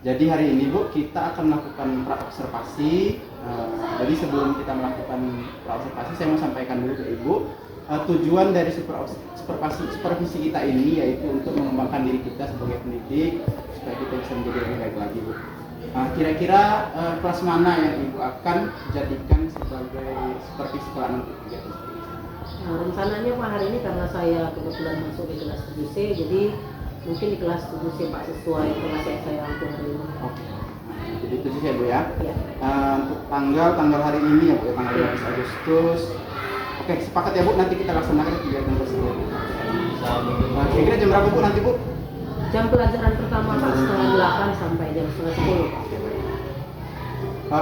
Jadi hari ini Bu, kita akan melakukan praobservasi. Jadi sebelum kita melakukan praobservasi, saya mau sampaikan dulu ke Ibu. Tujuan dari supervisi kita ini yaitu untuk mengembangkan diri kita sebagai pendidik supaya kita bisa menjadi lebih baik lagi, Bu. Kira-kira kelas mana yang Ibu akan jadikan sebagai supervisi kelak nanti kegiatan seperti ini? Nah, rencananya Pak hari ini karena saya kebetulan masuk di kelas 7C, jadi mungkin di kelas 7C Pak sesuai kelas yang saya ambil hari ini. Oke. Jadi 7 ya Bu ya? Ya. Untuk tanggal hari ini ya Bu, ya, tanggal 15 Agustus. Oke, sepakat ya Bu, nanti kita laksanakan kegiatan tersebut. Kira-kira jam berapa Bu nanti Bu? Jam pelajaran pertama Pak setengah 8 sampai jam setengah 10 Pak.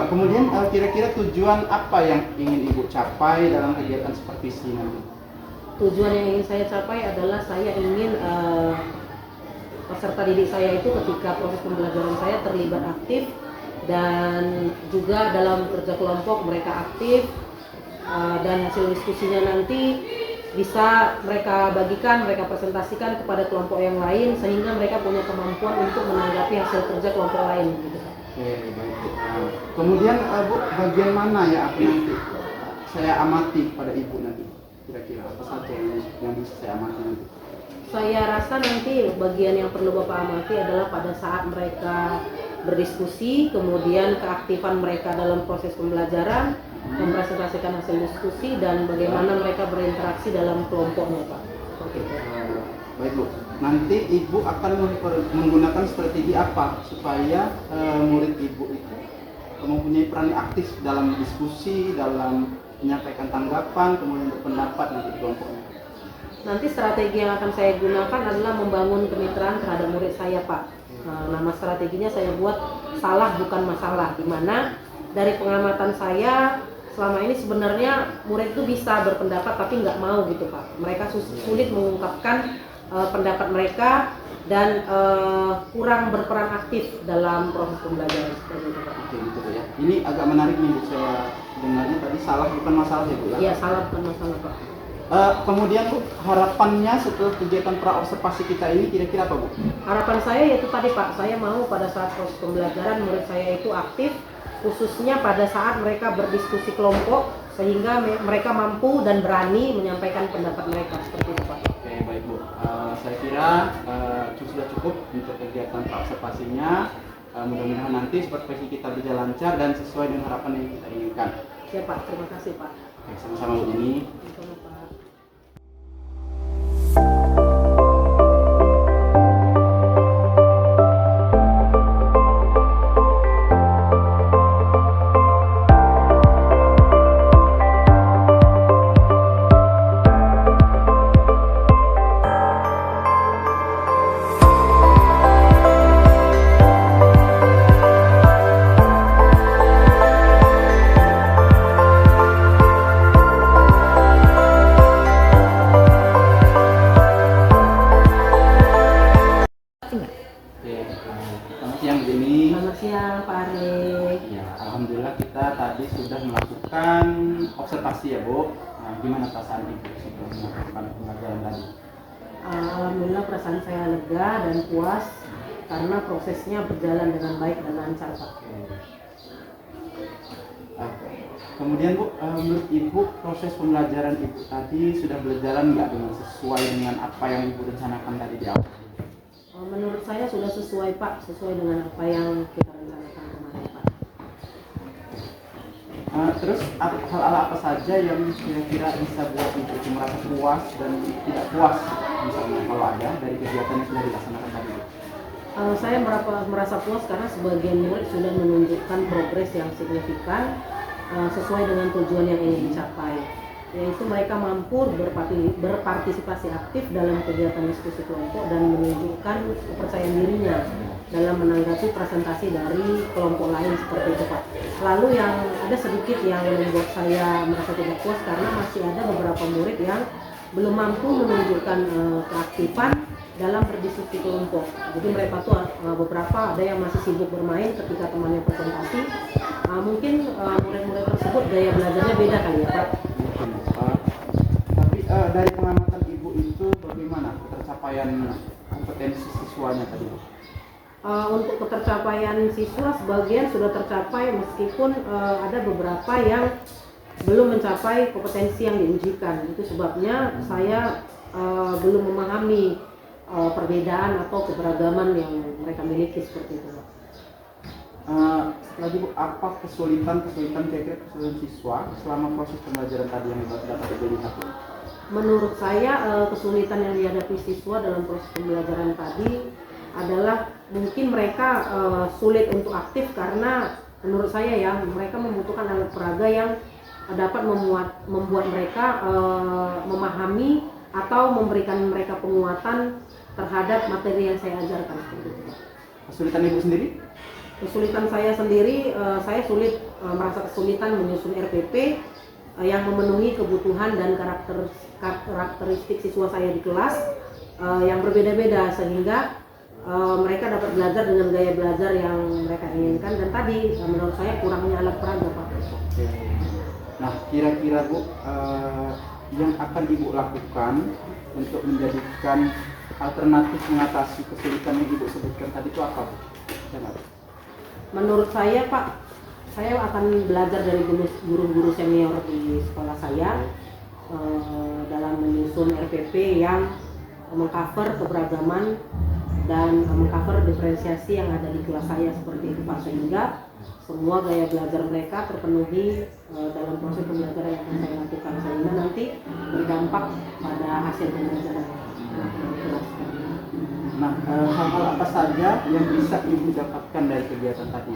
Kemudian kira-kira tujuan apa yang ingin Ibu capai dalam kegiatan supervisi nanti? Tujuan yang ingin saya capai adalah saya ingin peserta didik saya itu ketika proses pembelajaran saya terlibat aktif dan juga dalam kerja kelompok mereka aktif, dan hasil diskusinya nanti bisa mereka bagikan, mereka presentasikan kepada kelompok yang lain sehingga mereka punya kemampuan untuk menanggapi hasil kerja kelompok lain gitu. Oke, baik Bu. Kemudian Bu, bagian mana ya aku nanti saya amati pada Ibu nanti? Kira-kira apa saja yang bisa saya amati nanti? Saya rasa nanti bagian yang perlu Bapak amati adalah pada saat mereka berdiskusi, kemudian keaktifan mereka dalam proses pembelajaran, mempresentasikan hasil diskusi, dan bagaimana mereka berinteraksi dalam kelompoknya Pak. Seperti itu. Baik Bu, nanti Ibu akan menggunakan strategi apa supaya murid Ibu itu mempunyai peran aktif dalam diskusi, dalam menyampaikan tanggapan, kemudian berpendapat nanti di kelompoknya? Nanti strategi yang akan saya gunakan adalah membangun kemitraan terhadap murid saya Pak. Nama strateginya saya buat salah bukan masalah, di mana dari pengamatan saya selama ini sebenarnya murid itu bisa berpendapat tapi nggak mau gitu Pak. Mereka sulit mengungkapkan pendapat mereka dan kurang berperan aktif dalam proses pembelajaran seperti itu Pak. Oke, gitu ya. Ini agak menarik nih Bu, saya dengarnya tadi salah bukan masalah ya Bu ya? Iya, salah bukan masalah Pak. Kemudian Bu, harapannya setelah kegiatan praobservasi kita ini kira-kira apa Bu? Harapan saya yaitu tadi Pak, saya mau pada saat proses pembelajaran murid saya itu aktif, khususnya pada saat mereka berdiskusi kelompok sehingga mereka mampu dan berani menyampaikan pendapat mereka seperti itu Pak. Oke, baik Bu. Saya kira sudah cukup untuk kegiatan praobservasinya. Mudah-mudahan nanti supervisi kita berjalan lancar dan sesuai dengan harapan yang kita inginkan. Ya Pak, terima kasih Pak. Oke, sama-sama Bu ini. Sama-sama, Pak. Selamat siang Pak Arik. Ya, alhamdulillah kita tadi sudah melakukan observasi ya Bu. Gimana perasaan Ibu setelah melakukan pembelajaran tadi? Alhamdulillah perasaan saya lega dan puas karena prosesnya berjalan dengan baik dan lancar Pak. Kemudian Bu, menurut Ibu proses pembelajaran Ibu tadi sudah berjalan nggak dengan sesuai dengan apa yang Ibu rencanakan tadi di awal? Menurut saya sudah sesuai Pak, sesuai dengan apa yang kita rencanakan kemarin Pak. Terus hal-hal apa saja yang kira-kira bisa buat Ibu merasa puas dan tidak puas misalnya kalau ada dari kegiatan yang sudah dilaksanakan tadi? Saya merasa puas karena sebagian murid sudah menunjukkan progres yang signifikan sesuai dengan tujuan yang ingin dicapai, yaitu mereka mampu berpartisipasi aktif dalam kegiatan diskusi kelompok dan menunjukkan kepercayaan dirinya dalam menanggapi presentasi dari kelompok lain seperti itu Pak. Lalu yang ada sedikit yang membuat saya merasa tidak puas karena masih ada beberapa murid yang belum mampu menunjukkan keaktifan dalam berdiskusi kelompok. Jadi mereka tuh beberapa ada yang masih sibuk bermain ketika temannya presentasi. Mungkin murid-murid tersebut gaya belajarnya beda kali ya Pak. Tapi dari pengamatan Ibu itu bagaimana tercapaian kompetensi siswanya tadi? Untuk ketercapaian siswa sebagian sudah tercapai meskipun ada beberapa yang belum mencapai kompetensi yang diujikan. Itu sebabnya saya belum memahami perbedaan atau keberagaman yang mereka miliki seperti itu. Setelah itu apa kesulitan kira-kira kesulitan siswa selama proses pembelajaran tadi yang dapat Ibu lihat? Menurut saya kesulitan yang dihadapi siswa dalam proses pembelajaran tadi adalah mungkin mereka sulit untuk aktif karena menurut saya ya mereka membutuhkan alat peraga yang dapat membuat mereka memahami atau memberikan mereka penguatan terhadap materi yang saya ajarkan seperti itu. Kesulitan Ibu sendiri? Kesulitan saya sendiri, saya merasa kesulitan menyusun RPP yang memenuhi kebutuhan dan karakteristik siswa saya di kelas yang berbeda-beda sehingga mereka dapat belajar dengan gaya belajar yang mereka inginkan, dan tadi menurut saya kurangnya alat peraga, Pak. Oke. Nah, kira-kira Bu, yang akan Ibu lakukan untuk menjadikan alternatif mengatasi kesulitan yang Ibu sebutkan tadi itu apa, Bu? Menurut saya, Pak, saya akan belajar dari guru-guru senior di sekolah saya dalam menyusun RPP yang mengcover keberagaman dan mengcover diferensiasi yang ada di kelas saya seperti itu, Pak, sehingga semua gaya belajar mereka terpenuhi dalam proses pembelajaran yang akan saya lakukan, sehingga nanti berdampak pada hasil pembelajaran kelas. Nah, hal-hal apa saja yang bisa Ibu dapatkan dari kegiatan tadi?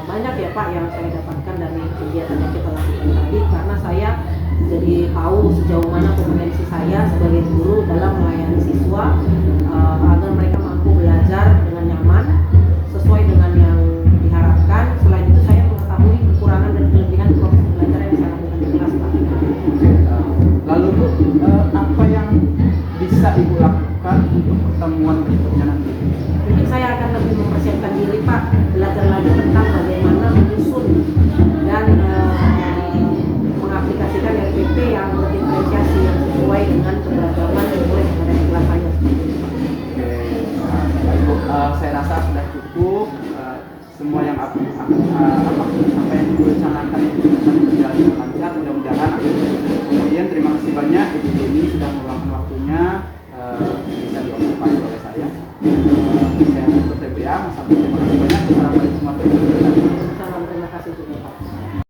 Banyak ya Pak yang saya dapatkan dari kegiatan yang kita lakukan tadi, karena saya jadi tahu sejauh mana kompetensi saya sebagai guru dalam melayani siswa agar mereka mampu belajar dengan nyaman sesuai dengan yang diharapkan. Selain itu saya mengetahui kekurangan dan kelebihan proses belajar yang saya lakukan di kelas, Pak. Lalu Bu, apa yang bisa Ibu lakukan untuk pertemuan berikutnya nanti? Mungkin saya akan lebih mempersiapkan diri, Pak, belajar lagi tentang bagaimana menyusun dan mengaplikasikan RPP yang berdiferensiasi yang sesuai dengan keberagaman yang mulai ada di kelas saya. Oke, baik Bu, saya rasa sudah cukup. Semua yang apa yang Ibu rencanakan itu bisa berjalan dengan lancar, mudah-mudahan. Kemudian terima kasih banyak Ibu Jenny sudah meluangkan waktunya bisa diobservasi oleh saya. Saya tutup TBA, terima kasih banyak. Assalamualaikum warahmatullahi wabarakatuh. Salam, terima kasih juga, Pak.